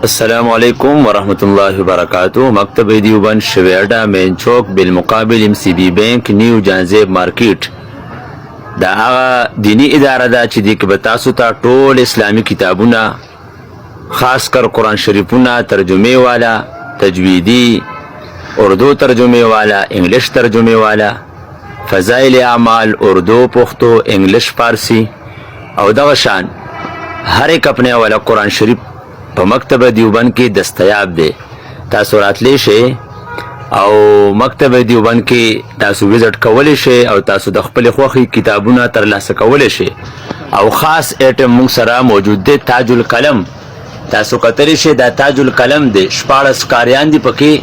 السلام علیکم ورحمۃ اللہ وبرکاتہ. مکتب دیوبند شویاډا مین چوک بالمقابل MCB بینک نیو جانزیب مارکیټ دا هغه دینی اداره ده چې د کې تاسو ته ټول اسلامی کتابونه خاص کر قرآن شریفونه ترجمه والا تجویدی اردو ترجمه والا انګلیش ترجمه والا فضائل اعمال اردو پښتو انګلیش فارسی او دغه شان هر ایک اپنے والا قرآن شریف په مکتب دیوبند کې دستیاب دی. تاسو راتلی شئ او مکتب دیوبند کې تاسو وزټ کولی شئ او تاسو د خپل خوښې کتابونه ترلاسه کولی شئ. او خاص ایټم موږ سره موجود دی تاج القلم. تاسو کتلی شئ دا تاج القلم دی 14 کاریان دی پکې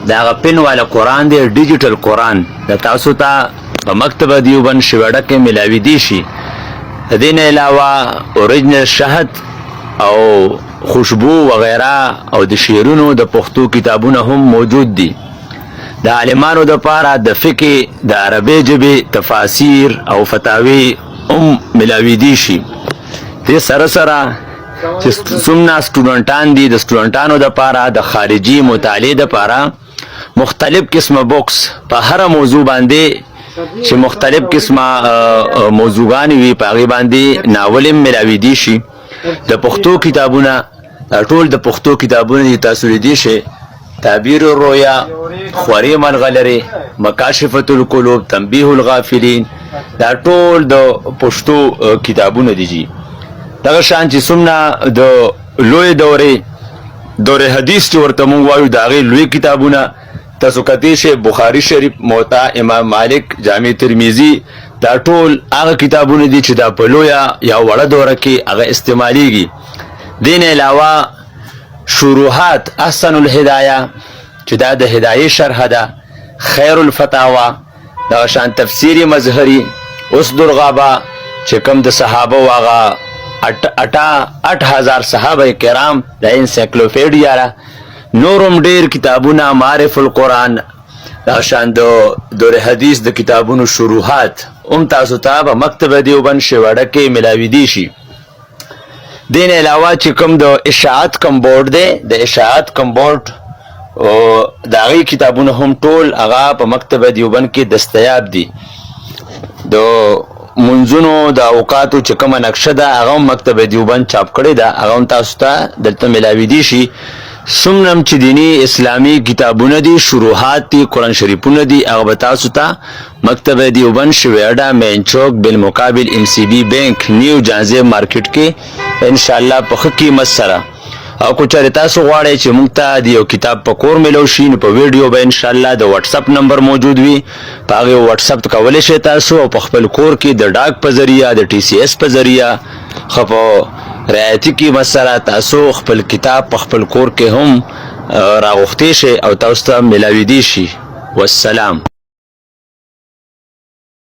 د هغه پن والا قرآن دی ډیجیټل قرآن د تاسو ته په مکتب دیوبند شویاډا کې ملاویدی شي. د دې نه علاوه اوریجنل شهد او خوشبو وغیرہ او د شعرونو د پښتو کتابونه هم موجود دي. د عالمانو د پاره د فقه د عربی ژبې تفاسیر او فتاوی هم ملاویدی شي. دې سره سره چې څومره سټوډنټان دي د سټوډنټانو د پاره د خارجي مطالعې د پاره مختلف قسمه بوکس په هر موضوع باندې چې مختلف قسمه موضوعان وي په هغې باندې ناول ملاویدی شي. د پښتو کتابونه ټول د پښتو کتابونه دي تاسو لیدی شئ. تعبیر الرؤیا، خوارې مرغلرې، مکاشفة القلوب، تنبیه الغافلین دا ټول د پښتو کتابونه دي. جی دغه شان چې څومره د لوی دورې حدیث چې ورته موږ وایو د هغې لوی کتابونه تاسو کتی شئ. بخاري شریف، موطا، امام مالک، جامع ترمذي دا ټول هغه کتابونه دي چې دا په لویه یا وړه دوره کې هغه استعمالیږي. دین علاوه شروحات احسن الهدایه چې دا د هدایې شرح ده، خیر الفتاوا دغه شان تفسیر مظهری، اسد الغابه چې کوم د صحابه هغه 8000 صحابه کرام د انسایکلوپیډیا را نورم ډیر کتابونه، معارف القرآن دا شان د دور حدیث د کتابونو شروحات هم تاسو ته په مکتب دیوبند شویاډا کې ملاویدی شي. دین علاوه چې کوم د اشاعت کم بورډ دی د اشاعت کم بورډ د هغې کتابونه هم ټول هغه په مکتب دیوبند کې دستیاب دي. د منځونو د اوقاتو چې کومه نقشه ده هغه هم مکتب دیوبند چاپ کړې ده، هغه هم تاسو ته دلته ملاویدی شي. څومره چې دینی اسلامی کتابونه دي، شروحات دي، قرآن شریفونه دي، هغه به تاسو ته مکتب دیوبند شویاډا مین چوک بالمقابل MCB بینک نیو جانزیب مارکیټ کې انشاءالله په ښه قیمت سره. او که چېرې تاسو غواړئ چې موږ ته د یو کتاب په کور میلو شي نو په ویډیو به انشاءالله د واتساپ نمبر موجود وي، په هغې واتساپ کولی شئ تاسو او په خپل کور کې د ډاک په ذریعه د TCS په ذریعه ښه په رعایتي قیمت سره تاسو خپل کتاب په خپل کور کې هم راغوښتی شئ او تاسو ته ملاویدی شي. والسلام.